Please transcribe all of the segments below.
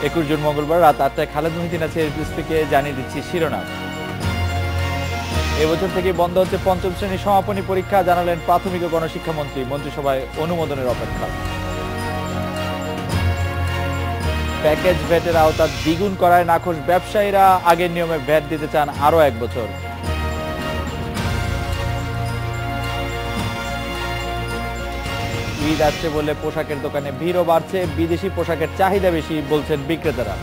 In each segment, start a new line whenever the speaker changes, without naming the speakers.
21 June মঙ্গলবার রাত 8টায় খালেদ মহিউদ্দিন আছে এসপিকে জানিয়ে দিচ্ছি শিরোনাম। এবছর থেকে বন্ধ হচ্ছে পঞ্চম শ্রেণীর সমাপনী পরীক্ষা, জানালেন প্রাথমিক ও গণশিক্ষামন্ত্রী। মন্ত্রিসভায় অনুমোদনের অপেক্ষা। প্যাকেজ ভ্যাটের আওতা দ্বিগুণ করায় নাখোশ ব্যবসায়ীরা, আগের নিয়মে ভ্যাট দিতে চান আরো 1 বছর। ঈদ আসছে বলে পোশাকের দোকানে ভিড়ও বাড়ছে, বিদেশি পোশাকের চাহিদা বেশি বলছেন বিক্রেতারা।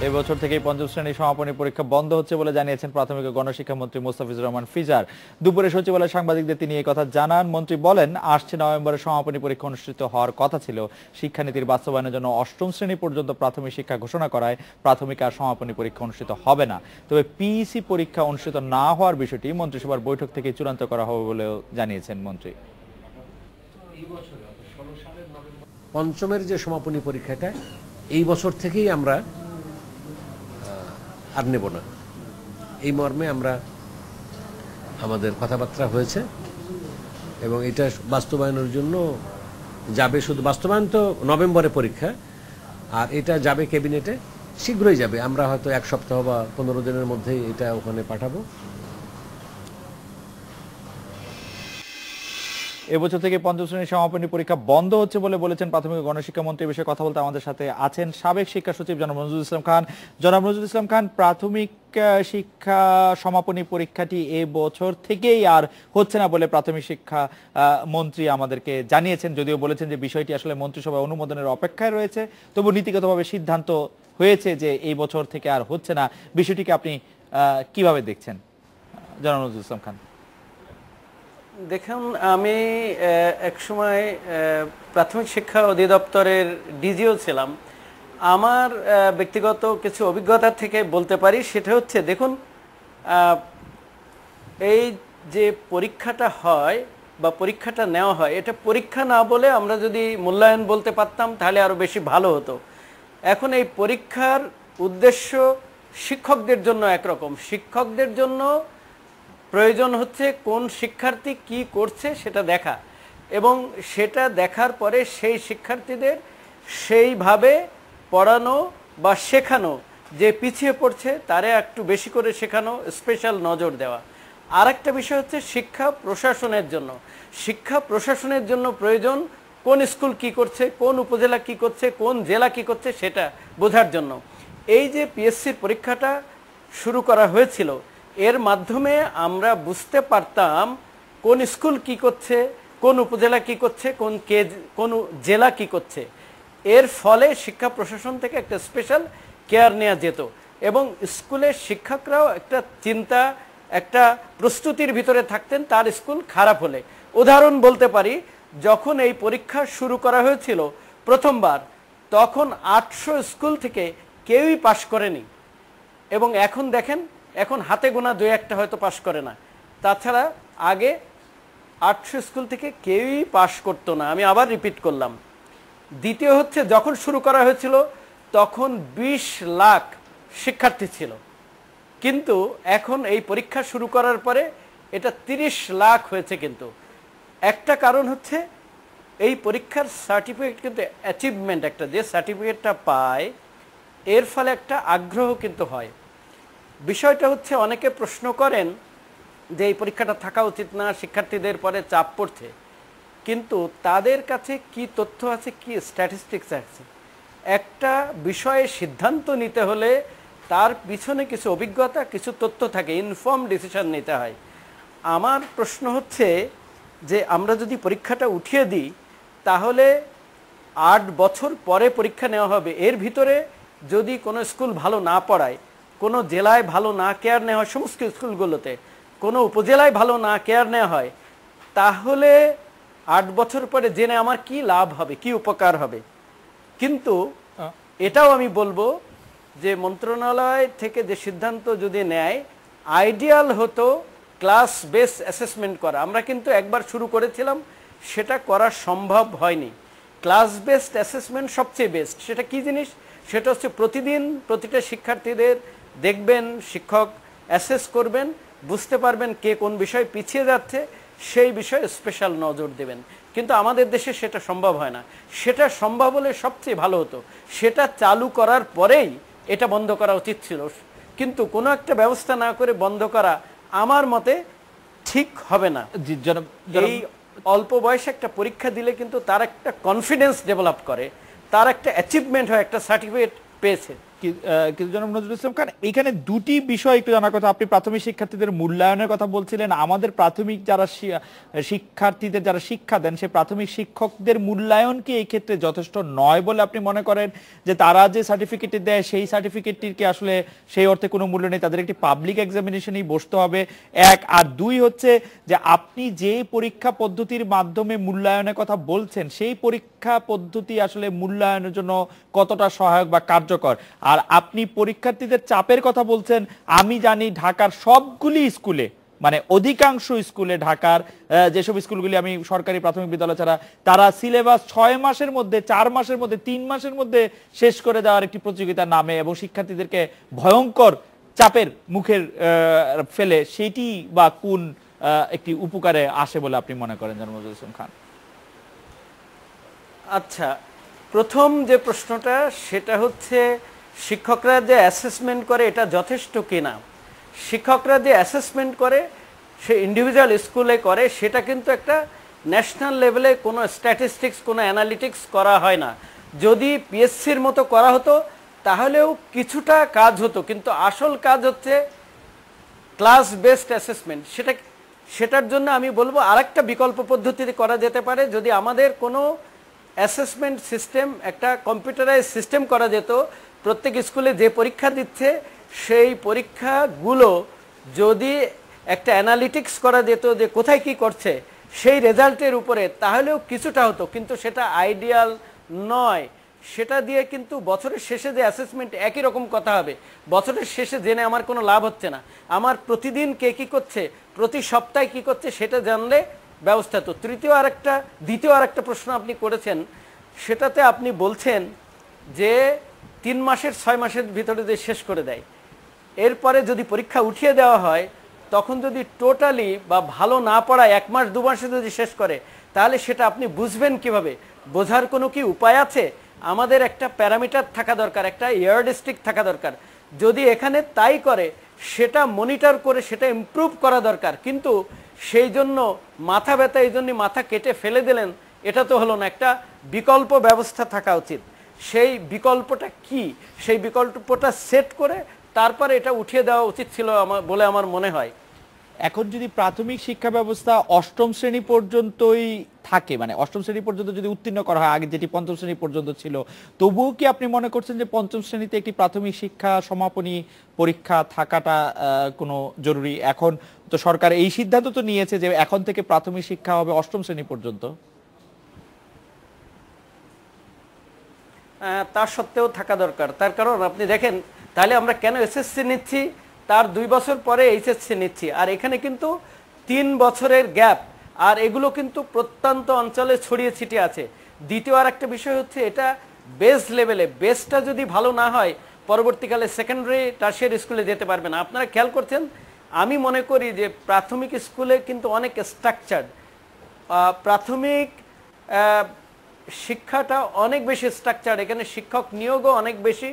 এবছর থেকেই পঞ্চম শ্রেণীর সমাপনী পরীক্ষা বন্ধ হচ্ছে বলে জানিয়েছেন প্রাথমিক ও গণশিক্ষামন্ত্রী মোস্তাফিজুর রহমান ফিজার। দুপুরে সচিবালয়ে সাংবাদিকদের তিনি এই কথা জানান। মন্ত্রী বলেন, আসছে নভেম্বরে সমাপনী পরীক্ষা অনুষ্ঠিত হওয়ার কথা ছিল। শিক্ষানীতির বাস্তবায়নের জন্য অষ্টম শ্রেণী পর্যন্ত প্রাথমিক শিক্ষা ঘোষণা করায় প্রাথমিক আর সমাপনী পরীক্ষা অনুষ্ঠিত হবে না। তবে পিইসি পরীক্ষা অনুষ্ঠিত না হওয়ার বিষয়টি মন্ত্রিসভার বৈঠক থেকে চূড়ান্ত করা হবে বলেও জানিয়েছেন মন্ত্রী।
পঞ্চমের যে সমাপনী পরীক্ষাটা এই বছর থেকেই আমরা আর নেব না, এই মর্মে আমরা আমাদের কথাবার্তা হয়েছে এবং এটা বাস্তবায়নের জন্য যাবে। শুধু বাস্তবায়ন তো নভেম্বরে পরীক্ষা, আর এটা যাবে ক্যাবিনেটে, শীঘ্রই যাবে। আমরা হয়তো 1 সপ্তাহ বা 15 দিনের মধ্যেই এটা ওখানে পাঠাবো।
এবছর থেকে পঞ্চম শ্রেণীর সমাপনী পরীক্ষা বন্ধ হচ্ছে বলে বলেছেন প্রাথমিক ও গণশিক্ষামন্ত্রী। বিষয়ে কথা বলতে আমাদের সাথে আছেন সাবেক শিক্ষা সচিব জনাব নজরুল ইসলাম খান। জনাব নজরুল ইসলাম খান, প্রাথমিক শিক্ষা সমাপনী পরীক্ষাটি এবছর থেকেই আর হচ্ছে না বলে প্রাথমিক শিক্ষা মন্ত্রী আমাদেরকে জানিয়েছেন, যদিও বলেছেন যে বিষয়টি আসলে মন্ত্রিসভায় অনুমোদনের অপেক্ষায় রয়েছে। তবু নীতিগতভাবে সিদ্ধান্ত হয়েছে যে এই বছর থেকে আর হচ্ছে না। বিষয়টিকে আপনি কিভাবে দেখছেন জনাব নজরুল ইসলাম খান?
দেখুন, আমি একসময় প্রাথমিক শিক্ষা অধিদপ্তরের ডিজিও ছিলাম। আমার ব্যক্তিগত কিছু অভিজ্ঞতা থেকে বলতে পারি, সেটা হচ্ছে, দেখুন, এই যে পরীক্ষাটা হয় বা পরীক্ষাটা নেওয়া হয়, এটা পরীক্ষা না বলে আমরা যদি মূল্যায়ন বলতে পারতাম তাহলে আরও বেশি ভালো হতো। এখন এই পরীক্ষার উদ্দেশ্য শিক্ষকদের জন্য একরকম, শিক্ষকদের জন্য প্রয়োজন হচ্ছে কোন শিক্ষার্থী কি করছে সেটা দেখা, এবং সেটা দেখার পরে সেই শিক্ষার্থীদের সেইভাবে পড়ানো বা শেখানো, যে পিছিয়ে পড়ছে তারে একটু বেশি করে শেখানো, স্পেশাল নজর দেওয়া। আর একটা বিষয় হচ্ছে শিক্ষা প্রশাসনের জন্য। শিক্ষা প্রশাসনের জন্য প্রয়োজন কোন স্কুল কি করছে, কোন উপজেলা কি করছে, কোন জেলা কি করছে সেটা বোঝার জন্য। এই যে পিএসসির পরীক্ষাটা শুরু করা হয়েছিল, এর মাধ্যমে আমরা বুঝতে পারতাম কোন স্কুল কি করছে, কোন উপজেলা কি করছে, কোন জেলা কি করছে। এর ফলে শিক্ষা প্রশাসন থেকে একটা স্পেশাল কেয়ার নেওয়া যেত এবং স্কুলের শিক্ষকরাও একটা চিন্তা, একটা প্রস্তুতির ভিতরে থাকতেন তার স্কুল খারাপ হলে। উদাহরণ বলতে পারি, যখন এই পরীক্ষা শুরু করা হয়েছিল প্রথমবার, তখন 800 স্কুল থেকে কেউই পাশ করেনি, এবং এখন দেখেন, এখন হাতে গোনা 2-1টা হয়তো পাশ করে না। তাছাড়া আগে 800 স্কুল থেকে কেউই পাশ করতো না। আমি আবার রিপিট করলাম। দ্বিতীয় হচ্ছে, যখন শুরু করা হয়েছিল তখন 20 লাখ শিক্ষার্থী ছিল, কিন্তু এখন এই পরীক্ষা শুরু করার পরে এটা 30 লাখ হয়েছে। কিন্তু একটা কারণ হচ্ছে এই পরীক্ষার সার্টিফিকেট কিন্তু অ্যাচিভমেন্ট, একটা যে সার্টিফিকেটটা পায় এর ফলে একটা আগ্রহ কিন্তু হয়। বিষয়টা হচ্ছে, অনেকে প্রশ্ন করেন যে এই পরীক্ষাটা থাকা উচিত না, শিক্ষার্থীদের পরে চাপ পড়ছে, কিন্তু তাদের কাছে কি তথ্য আছে, কি স্ট্যাটিস্টিক্স আছে? একটা বিষয়ে সিদ্ধান্ত নিতে হলে তার পিছনে কিছু অভিজ্ঞতা, কিছু তথ্য থাকে, ইনফর্ম ডিসিশন নিতে হয়। আমার প্রশ্ন হচ্ছে যে আমরা যদি পরীক্ষাটা উঠিয়ে দিই তাহলে 8 বছর পরে পরীক্ষা নেওয়া হবে। এর ভিতরে যদি কোনো স্কুল ভালো না পড়ায়, কোনো জেলায় ভালো না কেয়ার নেওয়া হয়, সমস্ত স্কুলগুলোতে কোনো উপজেলায় ভালো না কেয়ার নেওয়া হয়, তাহলে 8 বছর পরে জেনে আমার কি লাভ হবে, কি উপকার হবে? কিন্তু এটাও আমি বলবো যে মন্ত্রণালয় থেকে যে সিদ্ধান্ত যদি নেয়, আইডিয়াল হতো ক্লাস বেস অ্যাসেসমেন্ট করা। আমরা কিন্তু একবার শুরু করেছিলাম, সেটা করা সম্ভব হয়নি। ক্লাস বেসড অ্যাসেসমেন্ট সবচেয়ে বেস্ট। সেটা কি জিনিস? সেটা হচ্ছে প্রতিদিন প্রতিটা শিক্ষার্থীদের দেখবেন, শিক্ষক অ্যাসেস করবেন বুঝতে পারবেন কে কোন বিষয়ে পিছিয়ে যাচ্ছে, সেই বিষয়ে স্পেশাল নজর দেবেন। কিন্তু আমাদের দেশে সেটা সম্ভব হয় না। সেটা সম্ভব হলে সবচেয়ে ভালো হতো। সেটা চালু করার পরেই এটা বন্ধ করা উচিত ছিল, কিন্তু কোনো একটা ব্যবস্থা না করে বন্ধ করা আমার মতে ঠিক হবে না।
জি, জনাব
এই অল্প বয়সে একটা পরীক্ষা দিলে কিন্তু তার একটা কনফিডেন্স ডেভেলপ করে, তার একটা অ্যাচিভমেন্ট হয়, একটা সার্টিফিকেট পেয়েছে।
কিন্তু জনাব নজরুল ইসলাম খান, এখানে দুটি বিষয় একটু জানার কথা। আপনি প্রাথমিক শিক্ষার্থীদের মূল্যায়নের কথা বলছিলেন। আমাদের প্রাথমিক যারা শিক্ষার্থীদের যারা শিক্ষা দেন, সেই প্রাথমিক শিক্ষকদের মূল্যায়ন কি এই ক্ষেত্রে যথেষ্ট নয় বলে আপনি মনে করেন? যে তারা যে সার্টিফিকেটটি দেয় সেই সার্টিফিকেটটির কি আসলে সেই অর্থে কোনো মূল্য নেই, তাদের একটি পাবলিক এক্সামিনেশনেই বসতে হবে? এক। আর দুই হচ্ছে যে আপনি যে পরীক্ষা পদ্ধতির মাধ্যমে মূল্যায়নের কথা বলছেন, সেই পরীক্ষা পদ্ধতি আসলে মূল্যায়নের জন্য কতটা সহায়ক বা কার্যকর? আর আপনি পরীক্ষার্থীদের চাপের কথা বলছেন। আমি জানি ঢাকার সবগুলি স্কুলে, মানে অধিকাংশ স্কুলে, ঢাকার যেসব স্কুলগুলি আমি সরকারি প্রাথমিক বিদ্যালয় ছাড়া, তারা সিলেবাস 6 মাসের মধ্যে, 4 মাসের মধ্যে, 3 মাসের মধ্যে শেষ করে দেওয়ার একটি প্রতিযোগিতার নামে এবং শিক্ষার্থীদেরকে ভয়ঙ্কর চাপের মুখের ফেলে, সেটি বা কোন একটি উপকারে আসে বলে আপনি মনে করেন জনাব নজরুল ইসলাম খান?
আচ্ছা, প্রথম যে প্রশ্নটা সেটা হচ্ছে শিক্ষকরা যে অ্যাসেসমেন্ট করে এটা যথেষ্ট কিনা। শিক্ষকরা যে অ্যাসেসমেন্ট করে সে ইন্ডিভিজুয়াল স্কুলে করে, সেটা কিন্তু একটা ন্যাশনাল লেভেলে কোনো স্ট্যাটিস্টিক্স, কোনো অ্যানালিটিক্স করা হয় না। যদি পিএসসির মতো করা হতো তাহলেও কিছুটা কাজ হতো, কিন্তু আসল কাজ হচ্ছে ক্লাস বেসড অ্যাসেসমেন্ট। সেটার জন্য আমি বলবো আরেকটা বিকল্প পদ্ধতিতে করা যেতে পারে। যদি আমাদের কোনো অ্যাসেসমেন্ট সিস্টেম, একটা কম্পিউটারাইজ সিস্টেম করা যেত, প্রত্যেক স্কুলে যে পরীক্ষা দিচ্ছে সেই পরীক্ষাগুলো যদি একটা অ্যানালিটিক্স করা যেত যে কোথায় কি করছে সেই রেজাল্টের উপরে, তাহলেও কিছুটা হতো। কিন্তু সেটা আইডিয়াল নয়। সেটা দিয়ে কিন্তু বছরের শেষে যে অ্যাসেসমেন্ট একই রকম কথা হবে, বছরের শেষে জেনে আমার কোনো লাভ হচ্ছে না। আমার প্রতিদিন কে কি করছে, প্রতি সপ্তাহে কি করছে সেটা জানলে ব্যবস্থা। তো দ্বিতীয় আরেকটা প্রশ্ন আপনি করেছেন, সেটাতে আপনি বলছেন যে 3 মাসের 6 মাসের ভিতরে যে শেষ করে দেয়, এরপরে যদি পরীক্ষা উঠিয়ে দেওয়া হয় তখন যদি টোটালি বা ভালো না পড়ায় 1 মাস 2 মাসে যদি শেষ করে, তাহলে সেটা আপনি বুঝবেন কিভাবে? বোঝার কোনো কি উপায় আছে? আমাদের একটা প্যারামিটার থাকা দরকার, একটা ইয়ারডিস্টিক থাকা দরকার। যদি এখানে তাই করে সেটা মনিটর করে সেটা ইমপ্রুভ করা দরকার। কিন্তু সেই জন্য মাথা ব্যথা, এই জন্য মাথা কেটে ফেলে দিলেন, এটা তো হলো না। একটা বিকল্প ব্যবস্থা থাকা উচিত। সেই বিকল্পটা কি, সেই বিকল্পটা সেট করে তারপরে এটা উঠিয়ে দেওয়া উচিত ছিল বলে আমার মনে হয়।
এখন যদি প্রাথমিক শিক্ষা ব্যবস্থা 8ম শ্রেণী পর্যন্তই থাকে, মানে 8ম শ্রেণী পর্যন্ত যদি উত্তীর্ণ করা হয়, আগে যেটি 5ম শ্রেণী পর্যন্ত ছিল, তবুও কি আপনি মনে করছেন যে 5ম শ্রেণীতে একটি প্রাথমিক শিক্ষা সমাপনী পরীক্ষা থাকাটা কোনো জরুরি? এখন তো সরকার এই সিদ্ধান্ত তো নিয়েছে যে এখন থেকে প্রাথমিক শিক্ষা হবে 8ম শ্রেণী পর্যন্ত।
তার সত্ত্বেও থাকা দরকার। তার কারণ আপনি দেখেন, তাহলে আমরা কেন এসএসসি নিচ্ছি, তার 2 বছর পরে এইচএসসি নিচ্ছি, আর এখানে কিন্তু 3 বছরের গ্যাপ, আর এগুলো কিন্তু প্রত্যন্ত অঞ্চলে ছড়িয়ে ছিটিয়ে আছে। দ্বিতীয় আর একটা বিষয় হচ্ছে, এটা বেস লেভেলে, বেসটা যদি ভালো না হয় পরবর্তীকালে সেকেন্ডারি টারশিয়ারি স্কুলে যেতে পারবে না। আপনারা খেয়াল করছেন, আমি মনে করি যে প্রাথমিক স্কুলে কিন্তু অনেক স্ট্রাকচার্ড, প্রাথমিক শিক্ষাটা অনেক বেশি স্ট্রাকচার, এখানে শিক্ষক নিয়োগও অনেক বেশি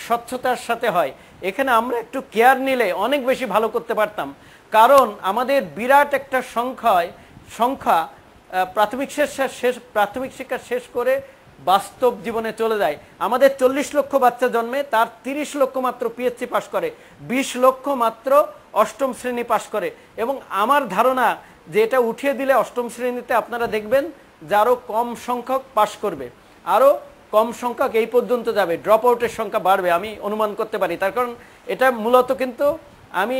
স্বচ্ছতার সাথে হয়। এখানে আমরা একটু কেয়ার নিলে অনেক বেশি ভালো করতে পারতাম। কারণ আমাদের বিরাট একটা সংখ্যা প্রাথমিক শিক্ষা শেষ করে বাস্তব জীবনে চলে যায়। আমাদের 40 লক্ষ বাচ্চা জন্মে, তার 30 লক্ষ মাত্র পিএইচসি পাশ করে, 20 লক্ষ মাত্র 8ম শ্রেণী পাশ করে। এবং আমার ধারণা যে এটা উঠিয়ে দিলে 8ম শ্রেণীতে আপনারা দেখবেন যে আরও কম সংখ্যক পাশ করবে, আরও কম সংখ্যক এই পর্যন্ত যাবে, ড্রপ আউটের সংখ্যা বাড়বে, আমি অনুমান করতে পারি। তার কারণ এটা মূলত কিন্তু আমি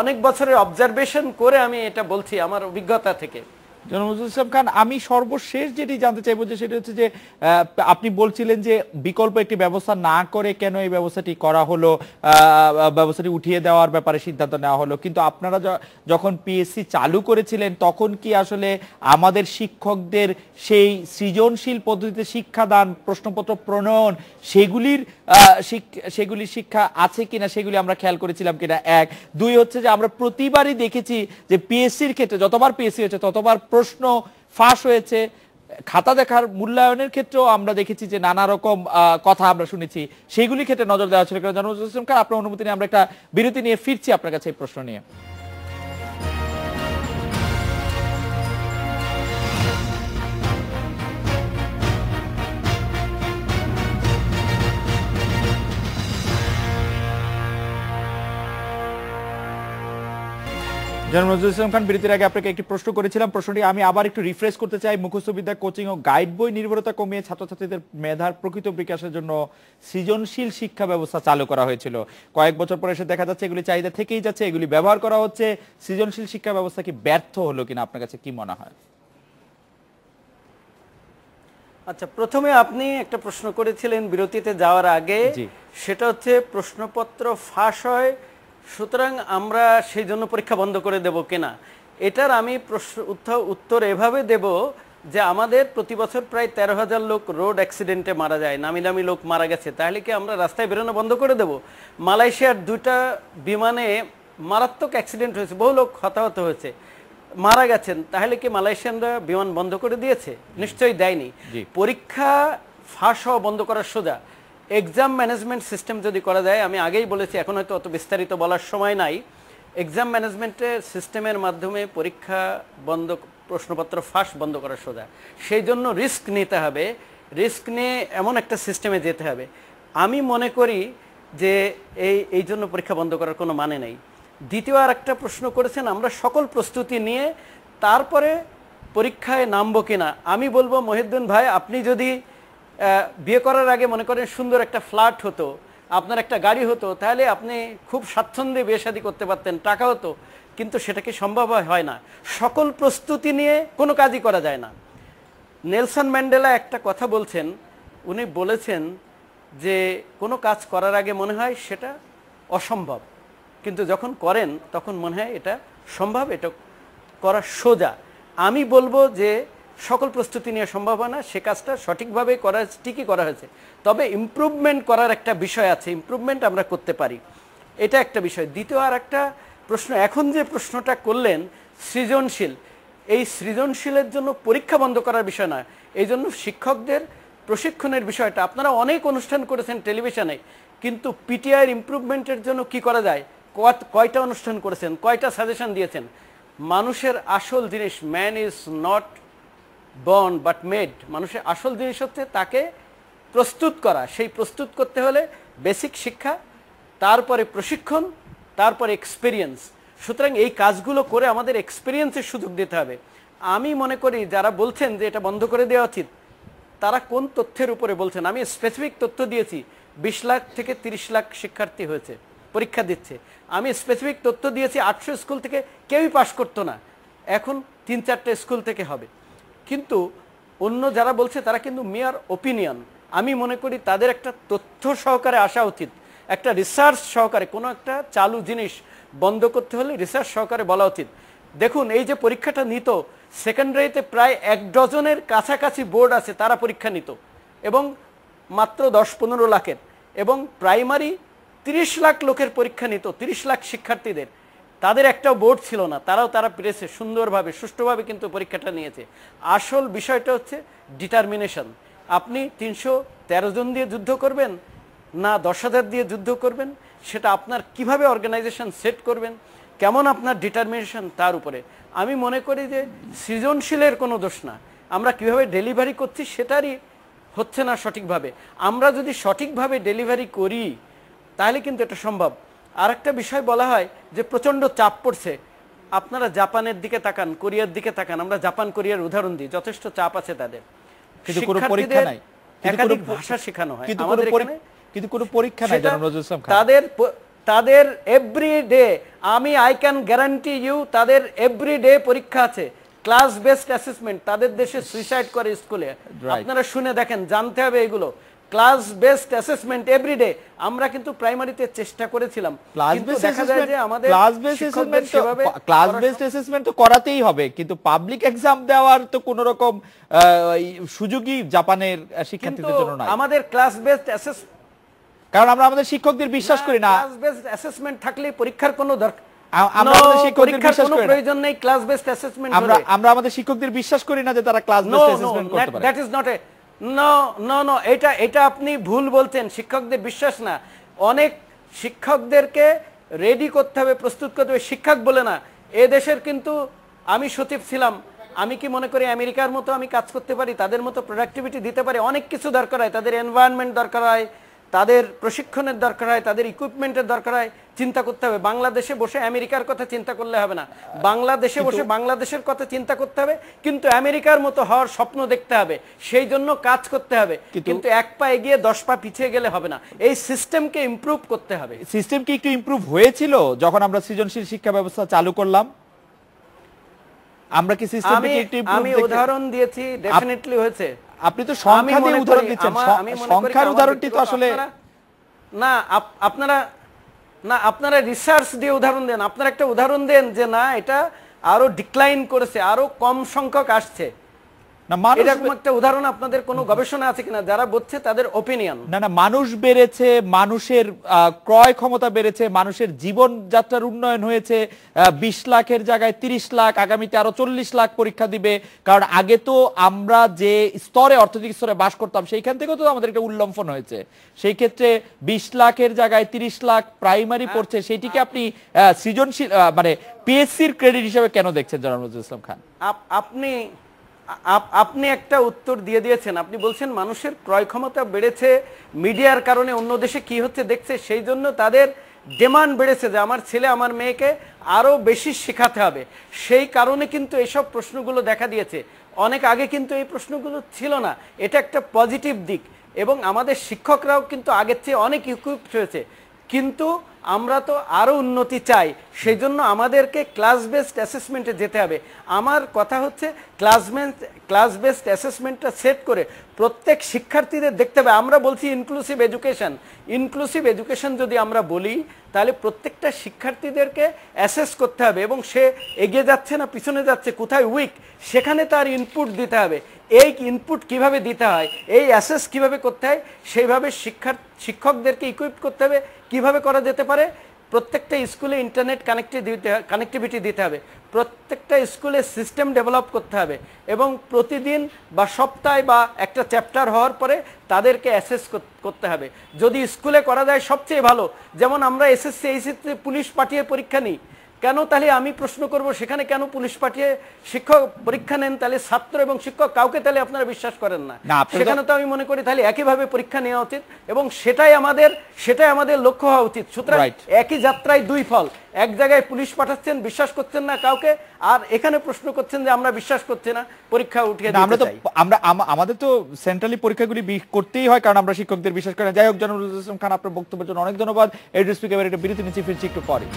অনেক বছরের অবজারভেশন করে আমি এটা বলছি আমার অভিজ্ঞতা থেকে।
জনাব নজরুল ইসলাম খান, আমি সর্বশেষ যেটি জানতে চাইবো যে সেটা হচ্ছে যে আপনি বলছিলেন যে বিকল্প একটি ব্যবস্থা না করে কেন এই ব্যবস্থাটি করা হলো, ব্যবস্থাটি উঠিয়ে দেওয়ার ব্যাপারে সিদ্ধান্ত নেওয়া হলো, কিন্তু আপনারা যখন পিএসসি চালু করেছিলেন তখন কি আসলে আমাদের শিক্ষকদের সেই সৃজনশীল পদ্ধতিতে শিক্ষাদান, প্রশ্নপত্র প্রণয়ন সেগুলির শিক্ষা আছে কিনা সেগুলি আমরা খেয়াল করেছিলাম কিনা? এক। দুই হচ্ছে যে আমরা প্রতিবারই দেখেছি যে পিএসসির ক্ষেত্রে যতবার পিএসসি হয়েছে ততবার প্রশ্ন ফাঁস হয়েছে, খাতা দেখার মূল্যায়নের ক্ষেত্রেও আমরা দেখেছি যে নানা রকম কথা আমরা শুনেছি, সেইগুলির ক্ষেত্রে নজর দেওয়া ছিল। জনাব নজরুল ইসলাম খান, আপনার অনুমতি নিয়ে আমরা একটা বিরতি নিয়ে ফিরছি আপনার কাছে এই প্রশ্ন নিয়ে। জনাব নজরুল ইসলাম খান, বিরতির আগে আপনাকে একটি প্রশ্ন করেছিলাম, প্রশ্নটি আমি আবার একটু রিফ্রেশ করতে চাই। মুখস্থ বিদ্যা, কোচিং ও গাইড বই নির্ভরতা কমিয়ে ছাত্রছাত্রীদের মেধার প্রকৃত বিকাশের জন্য সৃজনশীল শিক্ষা ব্যবস্থা চালু করা হয়েছিল। কয়েক বছর পরে এসে দেখা যাচ্ছে এগুলি চাহিদা থেকেই যাচ্ছে, এগুলি ব্যবহার করা হচ্ছে। সৃজনশীল শিক্ষা ব্যবস্থা কি ব্যর্থ হলো কিনা, আপনার কাছে কি মনে হয়?
আচ্ছা, প্রথমে আপনি একটা প্রশ্ন করেছিলেন বিরতিতে যাওয়ার আগে, সেটা হচ্ছে প্রশ্নপত্র ফাঁস হয় সুতরাং আমরা সেই জন্য পরীক্ষা বন্ধ করে দেব কিনা। এটার আমি উত্তর এভাবে দেব যে আমাদের প্রতি বছর প্রায় 13,000 লোক রোড অ্যাক্সিডেন্টে মারা যায়, নামি দামি লোক মারা গেছে, তাহলে কি আমরা রাস্তায় বেরোনো বন্ধ করে দেব? মালয়েশিয়ার 2টা বিমানে মারাত্মক অ্যাক্সিডেন্ট হয়েছে, বহু লোক হতাহত হয়েছে, মারা গেছেন, তাহলে কি মালয়েশিয়ানরা বিমান বন্ধ করে দিয়েছে? নিশ্চয়ই দেয়নি। পরীক্ষা ফাঁস হওয়া বন্ধ করার সোজা এক্সাম ম্যানেজমেন্ট সিস্টেম যদি করা যায়, আমি আগেই বলেছি, এখন হয়তো অত বিস্তারিত বলার সময় নাই, এক্সাম ম্যানেজমেন্টের সিস্টেমের মাধ্যমে পরীক্ষা বন্ধ, প্রশ্নপত্র ফাঁস বন্ধ করার সোজা। সেই জন্য রিস্ক নিতে হবে, রিস্ক নিয়ে এমন একটা সিস্টেমে যেতে হবে। আমি মনে করি যে এই জন্য পরীক্ষা বন্ধ করার কোনো মানে নেই। দ্বিতীয় আর একটা প্রশ্ন করেছেন, আমরা সকল প্রস্তুতি নিয়ে তারপরে পরীক্ষায় নামবো কিনা। আমি বলবো মহিউদ্দিন ভাই, আপনি যদি বিয়ে করার আগে মনে করেন সুন্দর একটা ফ্ল্যাট হতো, আপনার একটা গাড়ি হতো, তাহলে আপনি খুব স্বাচ্ছন্দ্যে বিয়ে শাদী করতে পারতেন, টাকা হতো, কিন্তু সেটা কি সম্ভব হয় না। সকল প্রস্তুতি নিয়ে কোনো কাজই করা যায় না। নেলসন ম্যান্ডেলা একটা কথা বলছেন, উনি বলেছেন যে কোনো কাজ করার আগে মনে হয় সেটা অসম্ভব, কিন্তু যখন করেন তখন মনে হয় এটা সম্ভব, এটা করা সোজা। আমি বলবো যে সকল প্রস্তুতি নিয়ে সম্ভব হয় না, সে কাজটা সঠিকভাবে করা ঠিকই করা হয়েছে, তবে ইমপ্রুভমেন্ট করার একটা বিষয় আছে, ইমপ্রুভমেন্ট আমরা করতে পারি, এটা একটা বিষয়। দ্বিতীয় আর একটা প্রশ্ন, এখন যে প্রশ্নটা করলেন সৃজনশীল, এই সৃজনশীলের জন্য পরীক্ষা বন্ধ করার বিষয় নয়, এই জন্য শিক্ষকদের প্রশিক্ষণের বিষয়টা, আপনারা অনেক অনুষ্ঠান করেছেন টেলিভিশনে, কিন্তু পিটিআইয়ের ইমপ্রুভমেন্টের জন্য কি করা যায়, কয়টা অনুষ্ঠান করেছেন, কয়টা সাজেশন দিয়েছেন? মানুষের আসল জিনিস, man is not born but made, মানুষের আসল জিনিস হচ্ছে তাকে প্রস্তুত করা। সেই প্রস্তুত করতে হলে বেসিক শিক্ষা, তারপরে প্রশিক্ষণ, তারপরে এক্সপিরিয়েন্স। সুতরাং এই কাজগুলো করে আমাদের এক্সপিরিয়েন্সের সুযোগ দিতে হবে। আমি মনে করি যারা বলছেন যে এটা বন্ধ করে দেওয়া উচিত, তারা কোন তথ্যের উপরে বলছেন? আমি স্পেসিফিক তথ্য দিয়েছি, 20 লাখ থেকে 30 লাখ শিক্ষার্থী হয়েছে, পরীক্ষা দিচ্ছে। আমি স্পেসিফিক তথ্য দিয়েছি 800 স্কুল থেকে কেউই পাশ করতো না, এখন 3-4টে স্কুল থেকে হবে। কিন্তু অন্য যারা বলছে তারা কিন্তু মেয়ার ওপিনিয়ন। আমি মনে করি তাদের একটা তথ্য সহকারে আসা উচিত, একটা রিসার্চ সহকারে। কোনো একটা চালু জিনিস বন্ধ করতে হলে রিসার্চ সহকারে বলা উচিত। দেখুন, এই যে পরীক্ষাটা নিত, সেকেন্ডারিতে প্রায় 1 ডজনের কাছাকাছি বোর্ড আছে, তারা পরীক্ষা নিত, এবং মাত্র 10-15 লাখের, এবং প্রাইমারি 30 লাখ লোকের পরীক্ষা নিত, 30 লাখ শিক্ষার্থীদের, তাদের একটাও বোর্ড ছিল না, তারা পেরেছে সুন্দরভাবে, সুষ্ঠুভাবে কিন্তু পরীক্ষাটা নিয়েছে। আসল বিষয়টা হচ্ছে ডিটারমিনেশন। আপনি 313 জন দিয়ে যুদ্ধ করবেন না 10,000 দিয়ে যুদ্ধ করবেন, সেটা আপনার কিভাবে অর্গানাইজেশন সেট করবেন, কেমন আপনার ডিটারমিনেশন, তার উপরে। আমি মনে করি যে সৃজনশীলের কোনো দোষ না, আমরা কিভাবে ডেলিভারি করছি সেটারই হচ্ছে না সঠিকভাবে। আমরা যদি সঠিকভাবে ডেলিভারি করি তাহলে কিন্তু এটা সম্ভব। আর একটা বিষয় বলা হয় যে প্রচণ্ড চাপ পড়ছে, আপনারা জাপানের দিকে তাকান, কোরিয়ার দিকে তাকান, আমরা জাপান কোরিয়ার উদাহরণ দিই, যথেষ্ট চাপ আছে তাদের,
কিন্তু কোনো পরীক্ষা নাই,
একাধিক ভাষা শেখানো হয়, আমাদের এখানে
কিন্তু কোনো পরীক্ষা নাই।
তাদের everyday, I can guarantee you, তাদের এভরিডে পরীক্ষা আছে, ক্লাস বেসড অ্যাসেসমেন্ট, তাদের দেশে সুইসাইড করে স্কুলে,
Right.
আপনারা শুনে দেখেন, জানতে হবে এগুলো। ক্লাস বেসড অ্যাসেসমেন্ট এভরিডে আমরা কিন্তু প্রাইমারিতে চেষ্টা করেছিলাম, কিন্তু দেখা যায় যে আমাদের শিক্ষকদের সেভাবে
ক্লাস বেসড অ্যাসেসমেন্ট তো করাতেই হবে, কিন্তু পাবলিক এক্সাম দেওয়ার তো কোন রকম সুযোগই জাপানের শিক্ষার্থীদের জন্য নাই।
আমাদের ক্লাস বেসড অ্যাসেসমেন্ট,
কারণ আমরা আমাদের শিক্ষকদের বিশ্বাস করি না।
ক্লাস বেসড অ্যাসেসমেন্ট থাকলে পরীক্ষার কোনো দরকার,
আমরা আমাদের শিক্ষকদের বিশ্বাস
কোনো
করি না।
প্রয়োজন নেই ক্লাস বেসড অ্যাসেসমেন্ট।
আমরা আমাদের শিক্ষকদের বিশ্বাস করি না যে তারা ক্লাস বেসড অ্যাসেসমেন্ট করতে পারে।
That is not a no, এটা আপনি ভুল বলছেন। শিক্ষকদের বিশ্বাস না, অনেক শিক্ষকদেরকে রেডি করতে হবে, প্রস্তুত করতে হবে, শিক্ষক বলে না। এ দেশের কিন্তু আমি সচিব ছিলাম, আমি কি মনে করি আমেরিকার মতো আমি কাজ করতে পারি, তাদের মতো প্রোডাক্টিভিটি দিতে পারি? অনেক কিছু দরকার হয়, তাদের এনভায়রনমেন্ট দরকার হয়, তাদের প্রশিক্ষণের দরকার হয়, তাদের ইকুইপমেন্টের দরকার হয়। চিন্তা করতে হবে, বাংলাদেশে বসে আমেরিকার কথা চিন্তা করলে হবে না, বাংলাদেশে বসে বাংলাদেশের কথা চিন্তা করতে হবে, কিন্তু আমেরিকার মতো হওয়ার স্বপ্ন দেখতে হবে, সেই জন্য কাজ করতে হবে। কিন্তু এক পা এগিয়ে 10 পা পিছিয়ে গেলে হবে না, এই সিস্টেমকে ইমপ্রুভ করতে হবে।
সিস্টেম কি একটু ইমপ্রুভ হয়েছিল যখন আমরা সৃজনশীল শিক্ষা ব্যবস্থা চালু করলাম? আমরা কি সিস্টেমকে একটু ইমপ্রুভ?
আমি উদাহরণ দিয়েছি, ডেফিনেটলি হয়েছে।
আপনি তো সংখ্যা দিয়ে উদাহরণ দিচ্ছেন, সংখ্যার উদাহরণটি তো আসলে
না। আপনারা রিসার্চ দিয়ে উদাহরণ দেন, আপনারা একটা উদাহরণ দেন যে না এটা আরো ডিক্লাইন করেছে, আরো কম সংখ্যক আসছে,
না মানুষ,
এরকম একটা উদাহরণ আপনাদের কোনো গবেষণা আছে কিনা? যারা বলছে তাদের ওপিনিয়ন।
না মানুষ বেড়েছে, মানুষের ক্রয় ক্ষমতা বেড়েছে, মানুষের জীবনযাত্রার উন্নয়ন হয়েছে। 20 লাখের জায়গায় 30 লাখ, আগামীতে আরো 40 লাখ পরীক্ষা দিবে। কারণ আগে তো আমরা যে স্তরে, অর্থনৈতিক স্তরে বাস করতাম, সেইখান থেকেও তো আমাদের একটা উল্লম্ফন হয়েছে। সেই ক্ষেত্রে 20 লাখের জায়গায় 30 লাখ প্রাইমারি পড়ছে, সেইটিকে আপনি সৃজনশীল মানে পিএসসির ক্রেডিট হিসেবে কেন দেখছেন জনাব নজরুল ইসলাম খান?
আপনি একটা উত্তর দিয়ে দিয়েছেন। আপনি বলছেন মানুষের ক্রয় ক্ষমতা বেড়েছে, মিডিয়ার কারণে অন্য দেশে কি হচ্ছে দেখছে, সেই জন্য তাদের ডিমান্ড বেড়েছে যে আমার ছেলে আমার মেয়েকে আরো বেশি শেখাতে হবে। সেই কারণে কিন্তু এইসব প্রশ্নগুলো দেখা দিয়েছে। অনেক আগে কিন্তু এই প্রশ্নগুলো ছিল না, এটা একটা পজিটিভ দিক। এবং আমাদের শিক্ষকরাও কিন্তু আগের চেয়ে অনেক ইকুইপড হয়েছে, কিন্তু আমরা তো আরো উন্নতি চাই, সেই জন্য আমাদেরকে ক্লাস বেসড অ্যাসেসমেন্টে যেতে হবে। আমার কথা হচ্ছে ক্লাস বেসড অ্যাসেসমেন্টটা সেট করে প্রত্যেক শিক্ষার্থীদের দেখতে হবে। আমরা বলছি ইনক্লুসিভ এডুকেশন যদি আমরা বলি, তাহলে প্রত্যেকটা শিক্ষার্থীদেরকে অ্যাসেস করতে হবে এবং সে এগিয়ে যাচ্ছে না পিছনে যাচ্ছে, কোথায় উইক, সেখানে তার ইনপুট দিতে হবে। এই ইনপুট কিভাবে দিতে হয়, এই অ্যাসেস কিভাবে করতে হয়, সেইভাবে শিক্ষকদেরকে ইকুইপ করতে হবে। কিভাবে করা যেতে পারে? প্রত্যেকটা স্কুলে ইন্টারনেট কানেক্টিভিটি দিতে হবে, প্রত্যেকটা স্কুলে সিস্টেম ডেভেলপ করতে হবে, এবং প্রতিদিন বা সপ্তাহে বা একটা চ্যাপ্টার হওয়ার পরে তাদেরকে অ্যাসেস করতে হবে। যদি স্কুলে করা যায় সবচেয়ে ভালো। যেমন আমরা এসএসসি এইচএসসি পুলিশ পাঠিয়ে পরীক্ষা নিই, কেন? তাহলে আমি প্রশ্ন করব সেখানে কেন পুলিশ পাঠিয়ে শিক্ষক পরীক্ষা নেন? তাহলে ছাত্র এবং শিক্ষক কাউকে তাহলে আপনারা বিশ্বাস করেন না। সেখানে তো আমি মনে করি তাহলে একইভাবে পরীক্ষা নেওয়া উচিত, এবং সেটাই আমাদের লক্ষ্য হওয়া উচিত। সুতরাং একই যাত্রায় দুই ফল, এক জায়গায় পুলিশ পাঠাচ্ছেন, বিশ্বাস করছেন না কাউকে, আর এখানে প্রশ্ন করছেন যে আমরা বিশ্বাস করছি না, পরীক্ষা উঠিয়ে দিতে চাই।
আমাদের তো সেন্ট্রালি পরীক্ষাগুলি করতেই হয়, কারণ আমরা শিক্ষকদের বিশ্বাস করি না। যাই হোক, জনাব নজরুল ইসলাম খান, আপনার বক্তব্যের জন্য অনেক ধন্যবাদ। এড্রেস স্পিকার একটা বিরতি নিচ্ছি, ফিরছি একটু পরে।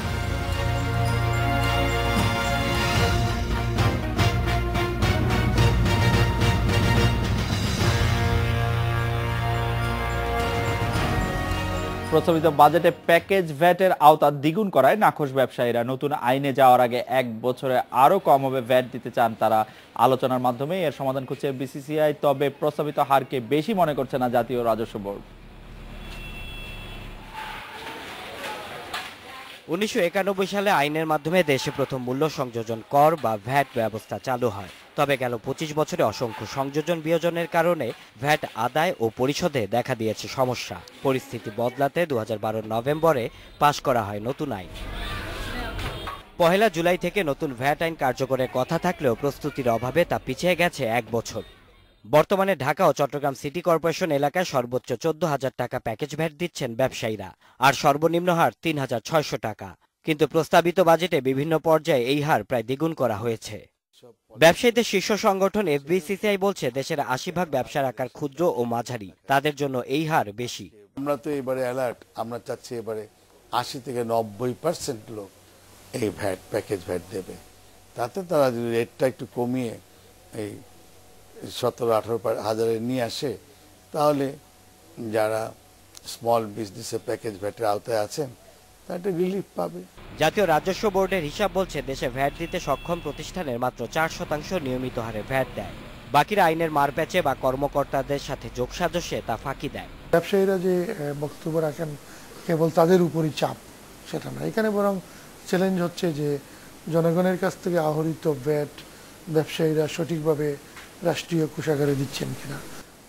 প্রস্তাবিত বাজেটে প্যাকেজ ভ্যাটের আওতা দ্বিগুণ করায় নাখোশ ব্যবসায়ীরা। নতুন আইনে যাওয়ার আগে 1 বছরে আরো কম হবে ভ্যাট দিতে চান তারা। আলোচনার মাধ্যমে এর সমাধান খুঁজছে বিসিসিআই, তবে প্রস্তাবিত হারকে বেশি মনে করছে না জাতীয় রাজস্ব বোর্ড।
1991 সালে আইনের মাধ্যমে দেশে প্রথম মূল্য সংযোজন কর বা ভ্যাট ব্যবস্থা চালু হয়। তবে গেল 25 বছরে অসংখ্য সংযোজন বিয়োজনের কারণে ভ্যাট আদায় ও পরিশোধে দেখা দিয়েছে সমস্যা। পরিস্থিতি বদলাতে 2012 নভেম্বরে পাশ করা হয় নতুন আইন। 1 জুলাই থেকে নতুন ভ্যাট আইন কার্যকরের কথা থাকলেও প্রস্তুতির অভাবে তা পিছিয়ে গেছে 1 বছর। বর্তমানে ঢাকা ও চট্টগ্রাম সিটি কর্পোরেশন এলাকায় সর্বোচ্চ 14,000 টাকা প্যাকেজ ভ্যাট দিচ্ছেন ব্যবসায়ীরা, আর সর্বনিম্ন হার 3,600 টাকা। কিন্তু প্রস্তাবিত বাজেটে বিভিন্ন পর্যায়ে এই হার প্রায় দ্বিগুণ করা হয়েছে। ব্যবসায়ীদের শীর্ষ সংগঠন এফবিসিসিআই বলছে দেশের 80% ব্যবসার আকার ক্ষুদ্র ও মাঝারি, তাদের জন্য এই হার বেশি।
আমরা তো এবারে অ্যালার্ট, আমরা চাচ্ছি এবারে 80 থেকে 90% লোক এই ভ্যাট প্যাকেজ ভ্যাট দেবে। তাতে তারা যদি রেটটা একটু কমিয়ে এই 17-18 হাজারে নিয়ে আসে, তাহলে যারা স্মল বিজনেসের প্যাকেজ ভ্যাটের আওতায় আছেন তারা একটা রিলিফ পাবে।
জাতীয় রাজস্ব বোর্ডের হিসাব বলছে দেশে ভ্যাট দিতে সক্ষম প্রতিষ্ঠানের মাত্র 4% নিয়মিত হারে ভ্যাট দেয়। বাকিরা আইনের মারপ্যাচে বা কর্মকর্তাদের সাথে যোগসাজশে তা ফাঁকি দেয়।
ব্যবসায়ীরা যে বক্তব্য রাখেন কেবল তাদের উপরই চাপ, সেটা না। এখানে বরং চ্যালেঞ্জ হচ্ছে যে জনগণের কাছ থেকে আহরিত ভ্যাট ব্যবসায়ীরা সঠিকভাবে রাষ্ট্রীয় কোষাগারে দিচ্ছেন কিনা,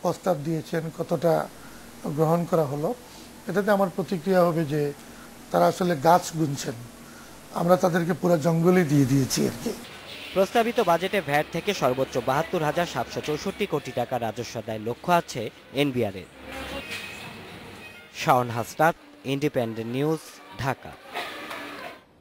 প্রস্তাব দিয়েছেন কতটা গ্রহণ করা হলো। এটাতে আমার প্রতিক্রিয়া হবে যে তারা আসলে গাছ গুনছেন, আমরা তাদেরকে পুরো জঙ্গলই দিয়ে দিয়েছি আর কি।
প্রস্তাবিত বাজেটে ভ্যাট থেকে সর্বোচ্চ ৭২,৭৬৪ কোটি টাকা রাজস্ব আদায়ের লক্ষ্য আছে এনবিআরের। Shaon Hasnat, independent news, Dhaka.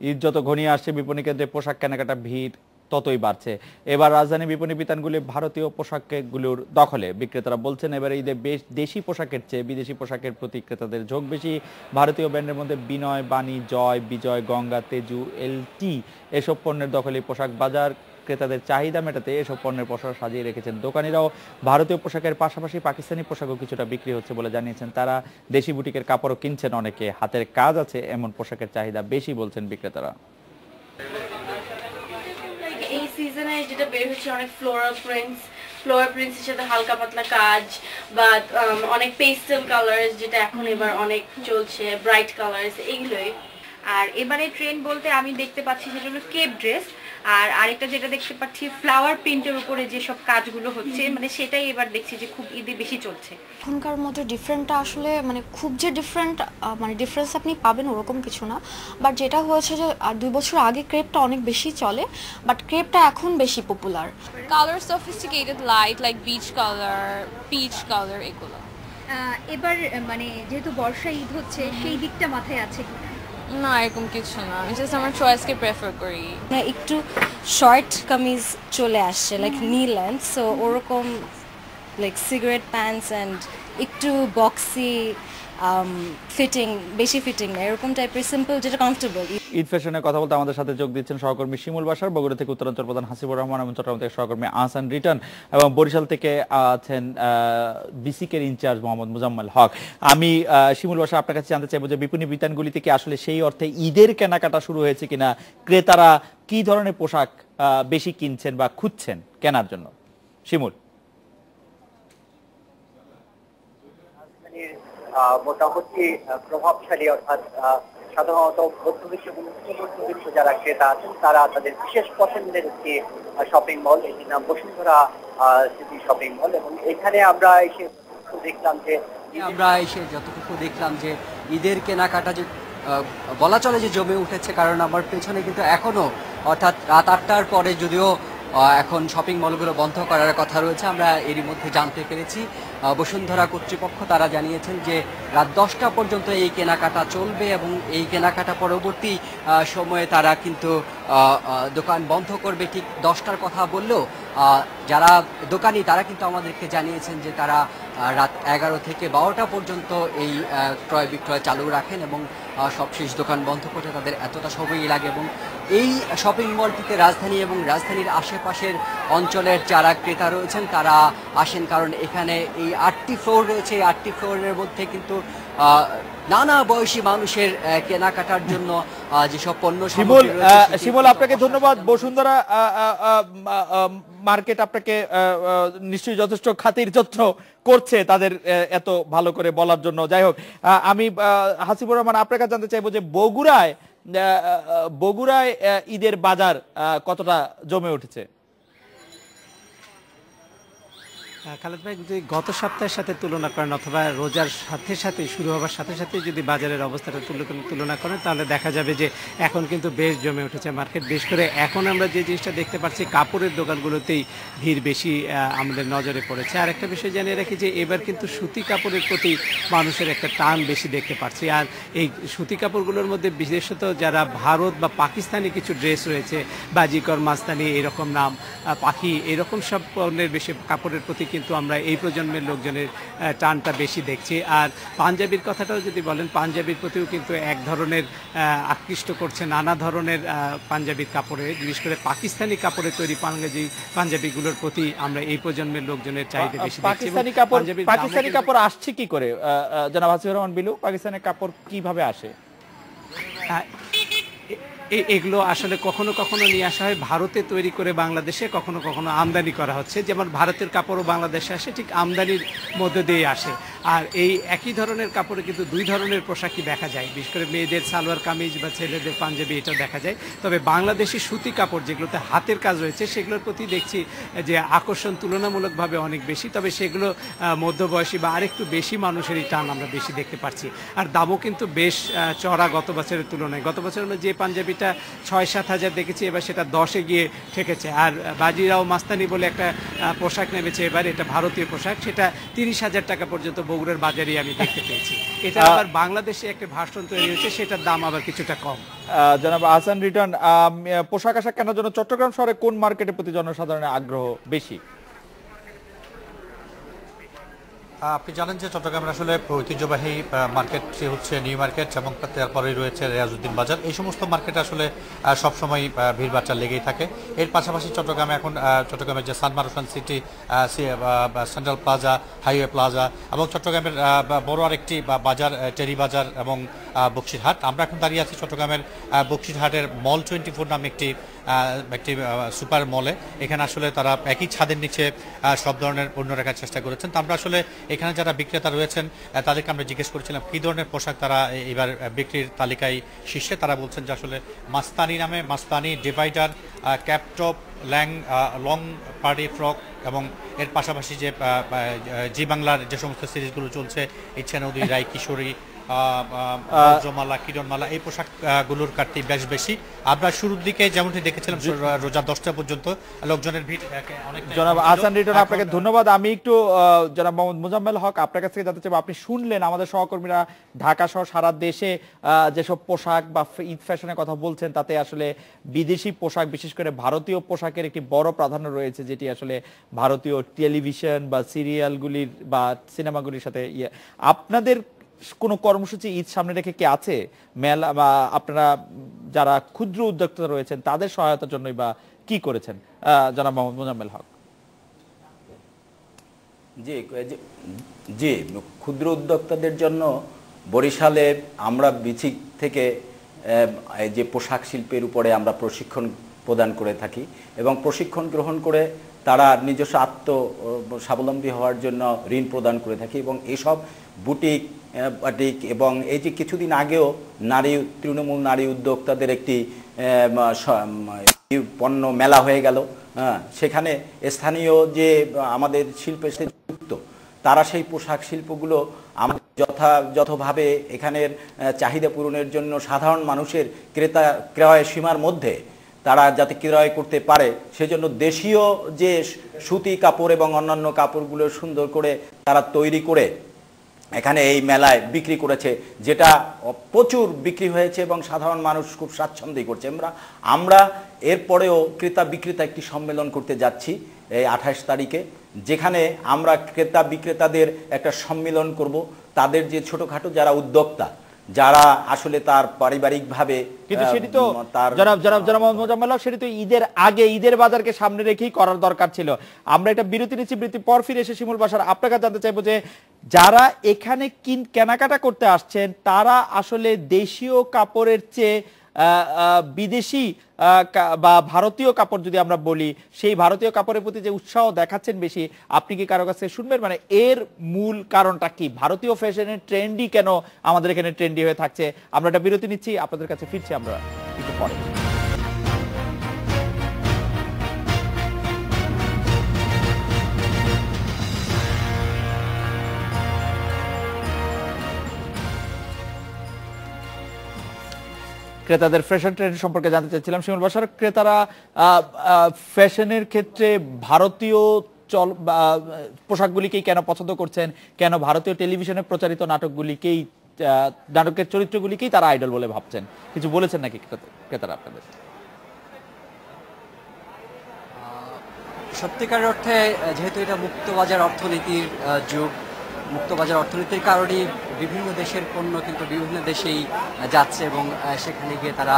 ঈদ যত ঘনিয়ে আসছে বিপণী কেন্দ্রে পোশাক কেনাকাটা ভিড় ততই বাড়ছে। এবার রাজধানী বিপণী বিতানগুলি ভারতীয় পোশাকগুলোর দখলে। বিক্রেতারা বলছেন এবারে ঈদে দেশি পোশাকের চেয়ে বিদেশি পোশাকের প্রতি ক্রেতাদের ঝোঁক বেশি। ভারতীয় ব্র্যান্ডের মধ্যে বিনয়, বাণী, জয়, বিজয়, গঙ্গা, তেজু, এলটি এসব পণ্যের দখলে পোশাক বাজার। ক্রেতাদের চাহিদা মেটাতে এসব পণ্যের পোশাক সাজিয়ে রেখেছেন দোকানিরাও। ভারতীয় পোশাকের পাশাপাশি পাকিস্তানি পোশাকও কিছুটা বিক্রি হচ্ছে বলে জানিয়েছেন তারা। দেশি বুটিকের কাপড়ও কিনছেন অনেকে। হাতের কাজ আছে এমন পোশাকের চাহিদা বেশি বলছেন বিক্রেতারা।
এই সিজনে যেটা বের হচ্ছে অনেক ফ্লোরাল প্রিন্টসের সাথে হালকা পাতলা কাজ বা অনেক পেস্টেল কালার্স, যেটা এখন এবার অনেক চলছে, ব্রাইট কালার্স, এগুলোই।
আর এবারে ট্রেন্ড বলতে আমি দেখতে পাচ্ছি সেটা হলো কেপ ড্রেস, আর আরেকটা যেটা দেখতে পাচ্ছি ফ্লাওয়ার প্রিন্টের উপরে যেসব কাজগুলো হচ্ছে, মানে সেটাই এবার দেখছি যে খুব ঈদে বেশি চলছে।
এখনকার মতো ডিফারেন্টটা আসলে মানে খুব যে ডিফারেন্ট মানে ডিফারেন্স আপনি পাবেন ওরকম কিছু না, বাট যেটা হয়েছে যে 2 বছর আগে ক্রেপটা অনেক বেশি চলে, বাট ক্রেপটা এখন বেশি popular.
Colour sophisticated light like beach colour, peach colour, এগুলো।
এবার মানে যেহেতু বর্ষা ঈদ হচ্ছে সেই দিকটা মাথায় আছে কিনা?
না, এরকম কিছু না, আমি জাস্ট আমার চয়েসকে প্রেফার করি।
একটু শর্ট কামিজ চলে আসছে লাইক নি লেন্থ, সো ওরকম লাইক সিগারেট প্যান্টস অ্যান্ড একটু বক্সি ফিটিং, বেশি ফিটিং না, এরকম টাইপের সিম্পল যেটা কমফোর্টেবল।
ঈদ ফ্যাশনের কথা বলতে আমাদের সাথে যোগ দিচ্ছেন সহকর্মী শিমুল বাশার, বগুড়া থেকে উত্তরাঞ্চল প্রধান হাসিবুর রহমান এবং চট্টগ্রাম থেকে সহকর্মী আহসান রিটার্ন, এবং বরিশাল থেকে আছেন বিসিকের ইনচার্জ মোহাম্মদ মুজাম্মেল হক। আমি শিমুল বাশা আপনার কাছে জানতে চাইবো যে বিপণী বিতানগুলি থেকে আসলে সেই অর্থে ঈদের কেনাকাটা শুরু হয়েছে কিনা, ক্রেতারা কি ধরনের পোশাক বেশি কিনছেন বা খুঁজছেন কেনার জন্য? শিমুল।
মোটামুটি প্রভাবশালী অর্থাৎ সাধারণত মধ্যবিত্ত এবং মধ্যবিত্ত যারা ক্রেতা আছেন তারা তাদের বিশেষ পছন্দের একটি শপিং মল, এটির নাম বসুন্ধরা সিটি শপিং মল, এবং এখানে আমরা এসে
যতটুকু দেখলাম যে ঈদের কেনাকাটা যে বলা চলে যে জমে উঠেছে, কারণ আমার পেছনে কিন্তু এখনো অর্থাৎ রাত 8টার পরে যদিও এখন শপিং মলগুলো বন্ধ করার কথা রয়েছে, আমরা এরই মধ্যে জানতে পেরেছি বসুন্ধরা কর্তৃপক্ষ তারা জানিয়েছেন যে রাত 10টা পর্যন্ত এই কেনাকাটা চলবে এবং এই কেনাকাটা পরবর্তী সময়ে তারা কিন্তু দোকান বন্ধ করবে। ঠিক 10টার কথা বললেও যারা দোকানি তারা কিন্তু আমাদেরকে জানিয়েছেন যে তারা রাত 11 থেকে 12টা পর্যন্ত এই ক্রয় বিক্রয় চালু রাখেন এবং সবশেষ দোকান বন্ধ করতে তাদের এতটা সময়ই লাগে। এবং এই শপিং মলটিতে রাজধানী এবং রাজধানীর আশেপাশের অঞ্চলের যারা ক্রেতা রয়েছেন তারা আসেন, কারণ এখানে এই 8টি ফ্লোর রয়েছে। এই 8টি ফ্লোরের মধ্যে কিন্তু নানা বয়সী মানুষের কেনাকাটার জন্য যেসব পণ্য।
শিমুল, আপনাকে ধন্যবাদ। বসুন্ধরা মার্কেট আপনাকে নিশ্চয়ই যথেষ্ট খাতির যত্ন করছে তাদের এত ভালো করে বলার জন্য। যাই হোক, আমি হাসিবুর রহমান আপনার কাছে জানতে চাইবো যে বগুড়ায় ঈদের বাজার কতটা জমে উঠেছে?
খালেদ ভাই, যদি গত সপ্তাহের সাথে তুলনা করেন অথবা রোজার সাথে শুরু হওয়ার সাথে সাথে যদি বাজারের অবস্থাটা তুলনা করেন তাহলে দেখা যাবে যে এখন কিন্তু বেশ জমে উঠেছে মার্কেট। বিশেষ করে এখন আমরা যে জিনিসটা দেখতে পাচ্ছি কাপড়ের দোকানগুলোতেই ভিড় বেশি আমাদের নজরে পড়েছে। আর একটা বিষয় জানিয়ে রাখি যে এবার কিন্তু সুতি কাপড়ের প্রতি মানুষের একটা টান বেশি দেখতে পাচ্ছি। আর এই সুতি কাপড়গুলোর মধ্যে বিশেষত যারা ভারত বা পাকিস্তানি কিছু ড্রেস রয়েছে, বাজিকর, মাস্তানি, এরকম নাম, পাখি, এরকম সব পণ্যের বেশি কাপড়ের প্রতি কিন্তু আমরা এই প্রজন্মের লোকজনের টানটা বেশি দেখছি। আর পাঞ্জাবির কথাটাও যদি বলেন, পাঞ্জাবির প্রতিও কিন্তু এক ধরনের আকৃষ্ট করছে নানা ধরনের পাঞ্জাবির কাপড়ে, বিশেষ করে পাকিস্তানি কাপড়ে তৈরি পাঞ্জাবিগুলোর প্রতি আমরা এই প্রজন্মের লোকজনের চাহিদা বেশি দেখছি।
পাকিস্তানি কাপড় আসছে কি করে জনাব হাসিবুর রহমান বিলু? পাকিস্তানি কাপড় কিভাবে আসে?
এগুলো আসলে কখনো কখনো নিয়ে আসা হয় ভারতে তৈরি করে বাংলাদেশে, কখনো কখনো আমদানি করা হচ্ছে। যেমন ভারতের কাপড়ও বাংলাদেশে আসে, ঠিক আমদানির মধ্যে দিয়ে আসে। আর এই একই ধরনের কাপড়ে কিন্তু দুই ধরনের পোশাকই দেখা যায়, বিশেষ করে মেয়েদের সালোয়ার কামিজ বা ছেলেদের পাঞ্জাবি এটাও দেখা যায়। তবে বাংলাদেশি সুতি কাপড় যেগুলোতে হাতের কাজ রয়েছে সেগুলোর প্রতি দেখছি যে আকর্ষণ তুলনামূলকভাবে অনেক বেশি। তবে সেগুলো মধ্যবয়সী বা আরেকটু বেশি মানুষেরই টান আমরা বেশি দেখতে পাচ্ছি। আর দামও কিন্তু বেশ চড়া গত বছরের তুলনায়। গত বছর আমরা যে পাঞ্জাবিটা ৬-৭ হাজার দেখেছি, এবার সেটা 10-এ গিয়ে ঠেকেছে। আর বাজিরাও মাস্তানি বলে একটা পোশাক নেমেছে এবার, এটা ভারতীয় পোশাক, সেটা ৩০,০০০ টাকা পর্যন্ত বগুড়ার বাজারে আমি দেখতে পেয়েছি। এটা আবার বাংলাদেশে একটা ভার্সন তৈরি হয়েছে, সেটার দাম আবার কিছুটা কম।
জনাব আহসান রিটন, পোশাক আশাক কেনার জন্য চট্টগ্রাম শহরে কোন মার্কেটের প্রতি জনসাধারণের আগ্রহ বেশি?
আপনি জানেন যে চট্টগ্রামের আসলে ঐতিহ্যবাহী মার্কেট হচ্ছে নিউ মার্কেট এবং তারপরে রয়েছে রিয়াজউদ্দিন বাজার। এই সমস্ত মার্কেটে আসলে সবসময় ভিড়ভাট্টা লেগেই থাকে। এর পাশাপাশি চট্টগ্রামে এখন চট্টগ্রামের যে সানমারুসান city, central plaza, highway plaza এবং চট্টগ্রামের বড় আরেকটি বাজার টেরি বাজার এবং বক্সিরহাট। আমরা এখন দাঁড়িয়ে আছি চট্টগ্রামের বক্সিরহাটের মল 24 নামে একটি সুপার মলে। এখানে আসলে তারা একই ছাদের নিচে সব ধরনের পণ্য রাখার চেষ্টা করেছেন। তো আমরা আসলে এখানে যারা বিক্রেতা রয়েছেন তাদেরকে আমরা জিজ্ঞেস করেছিলাম কী ধরনের পোশাক তারা এবার বিক্রির তালিকায় শীর্ষে। তারা বলছেন যে আসলে মাস্তানি নামে মাস্তানি, ডিভাইডার, ক্যাপটপ, লং পার্টি ফ্রক এবং এর পাশাপাশি যে জি বাংলার যে সমস্ত সিরিজগুলো চলছে, ইচ্ছা নদী, রায় কিশোরী, জমালা, কিরণমালা, এই পোশাকগুলোর কাটতি বেশ বেশি। আমরা শুরুর দিকে যেমনটি দেখেছিলাম রোজা 10টা পর্যন্ত লোকজনের ভিড় অনেক।
জনাব আহসান রিটন, আপনাকে ধন্যবাদ। আমি একটু জনাব মোহাম্মদ মোজাম্মেল হক আপনার কাছ থেকে জানতে চাইব, আপনি শুনলেন আমাদের সহকর্মীরা ঢাকা সহ সারা দেশে যেসব পোশাক বা ঈদ ফ্যাশনের কথা বলছেন, তাতে আসলে বিদেশি পোশাক, বিশেষ করে ভারতীয় পোশাকের একটি বড় প্রাধান্য রয়েছে, যেটি আসলে ভারতীয় টেলিভিশন বা সিরিয়ালগুলির বা সিনেমাগুলির সাথে আপনাদের কোনো কর্মসূচি ঈদ সামনে রেখে কি আছে? মেলা বা আপনারা যারা ক্ষুদ্র উদ্যোক্তা রয়েছেন তাদের সহায়তার জন্যই বা কি করেছেন? জনাব মোহাম্মদ মোজাম্মেল হক।
জি, ক্ষুদ্র উদ্যোক্তাদের জন্য বরিশালে আমরা বিচিক থেকে যে পোশাক শিল্পের উপরে আমরা প্রশিক্ষণ প্রদান করে থাকি এবং প্রশিক্ষণ গ্রহণ করে তারা নিজস্ব স্বাবলম্বী হওয়ার জন্য ঋণ প্রদান করে থাকি এবং এইসব বুটিক এবং এই যে কিছুদিন আগেও তৃণমূল নারী উদ্যোক্তাদের একটি পণ্য মেলা হয়ে গেল, সেখানে স্থানীয় যে আমাদের শিল্পের সাথে যুক্ত তারা সেই পোশাক শিল্পগুলো আমাদের যথাযথভাবে এখানের চাহিদা পূরণের জন্য সাধারণ মানুষের ক্রয় সীমার মধ্যে তারা যাতে ক্রয় করতে পারে সেজন্য দেশীয় যে সুতি কাপড় এবং অন্যান্য কাপড়গুলো সুন্দর করে তারা তৈরি করে এখানে এই মেলায় বিক্রি করেছে, যেটা প্রচুর বিক্রি হয়েছে এবং সাধারণ মানুষ খুব স্বাচ্ছন্দ্যই করছে। আমরা এরপরেও ক্রেতা বিক্রেতা একটি সম্মেলন করতে যাচ্ছি এই 28 তারিখে, যেখানে আমরা ক্রেতা বিক্রেতাদের একটা সম্মেলন করব। তাদের যে ছোটখাটো যারা উদ্যোক্তা, যারা আসলে তার পারিবারিকভাবে,
কিন্তু সেটি তো জনাব মোজাম্মেল হক, সেটি তো ঈদের আগে, ঈদের বাজারকে সামনে রেখেই করার দরকার ছিল। আমরা একটা বিরতি নিচ্ছি, বিরতি পর ফিরে এসে শিমুল বাসার আপনার কাছে জানতে চাইবো যে যারা এখানে কেনাকাটা করতে আসছেন তারা আসলে দেশীয় কাপড়ের চেয়ে বিদেশি বা ভারতীয় কাপড় যদি আমরা বলি, সেই ভারতীয় কাপড়ের প্রতি যে উৎসাহ দেখাচ্ছেন বেশি, আপনি কি কারো কাছে শুনবেন? মানে এর মূল কারণটা কি? ভারতীয় ফ্যাশনের ট্রেন্ডই কেন আমাদের এখানে ট্রেন্ডি হয়ে থাকছে? আমরা একটা বিরতি নিচ্ছি, আপনাদের কাছে ফিরছি আমরা একটু পরে। ক্রেতাদের ফ্যাশন ট্রেন্ড সম্পর্কে জানতে চাইছিলাম শিমুল বাসার। ক্রেতারা ফ্যাশনের ক্ষেত্রে ভারতীয় পোশাকগুলিকেই কেন পছন্দ করছেন, কেন ভারতীয় টেলিভিশনে প্রচারিত নাটকের চরিত্রগুলিকেই তারা আইডল বলে ভাবছেন? কিছু বলেছেন নাকি ক্রেতারা আপনাদের?
সত্যিকার অর্থে যেহেতু এটা মুক্তবাজার অর্থনীতির যুগ, মুক্তবাজার অর্থনীতির কারণেই বিভিন্ন দেশের পণ্য কিন্তু বিভিন্ন দেশেই যাচ্ছে এবং সেখানে গিয়ে তারা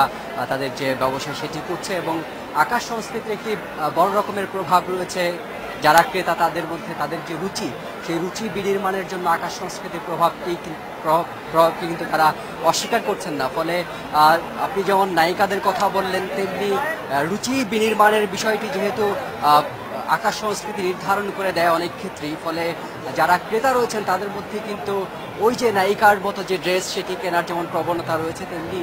তাদের যে ব্যবসা সেটি করছে এবং আকাশ সংস্কৃতির একটি বড় রকমের প্রভাব রয়েছে। যারা ক্রেতা তাদের মধ্যে তাদের যে রুচি, সেই রুচি বিনির্মাণের জন্য আকাশ সংস্কৃতির প্রভাবকে কিন্তু তারা অস্বীকার করছেন না। ফলে আপনি যেমন নায়িকাদের কথা বললেন, তেমনি রুচি বিনির্মাণের বিষয়টি যেহেতু আকাশ সংস্কৃতি নির্ধারণ করে দেয় অনেক ক্ষেত্রেই, ফলে যারা ক্রেতা রয়েছেন তাদের মধ্যে কিন্তু ওই যে নায়িকার মতো যে ড্রেস সেটি কেনার যেমন প্রবণতা রয়েছে, তেমনি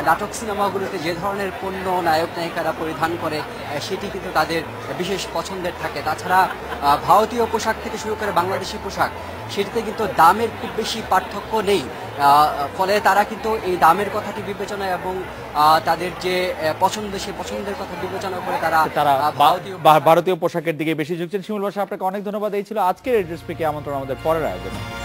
নাটক সিনেমাগুলোতে যে ধরনের পণ্য নায়ক নায়িকারা পরিধান করে সেটি কিন্তু তাদের বিশেষ পছন্দের থাকে। তাছাড়া ভারতীয় পোশাক থেকে শুরু করে বাংলাদেশি পোশাক, সেটিতে কিন্তু দামের খুব বেশি পার্থক্য নেই। ফলে তারা কিন্তু এই দামের কথাটি বিবেচনা এবং তাদের যে পছন্দ, সেই পছন্দের কথা বিবেচনা করে তারা
ভারতীয় পোশাকের দিকে বেশি ঝুঁকছেন। শিমুল বাসা, আপনাকে অনেক ধন্যবাদ। এই ছিল আজকের এড্রেস পিকে আমন্ত্রণ আমাদের পরের আয়োজনে।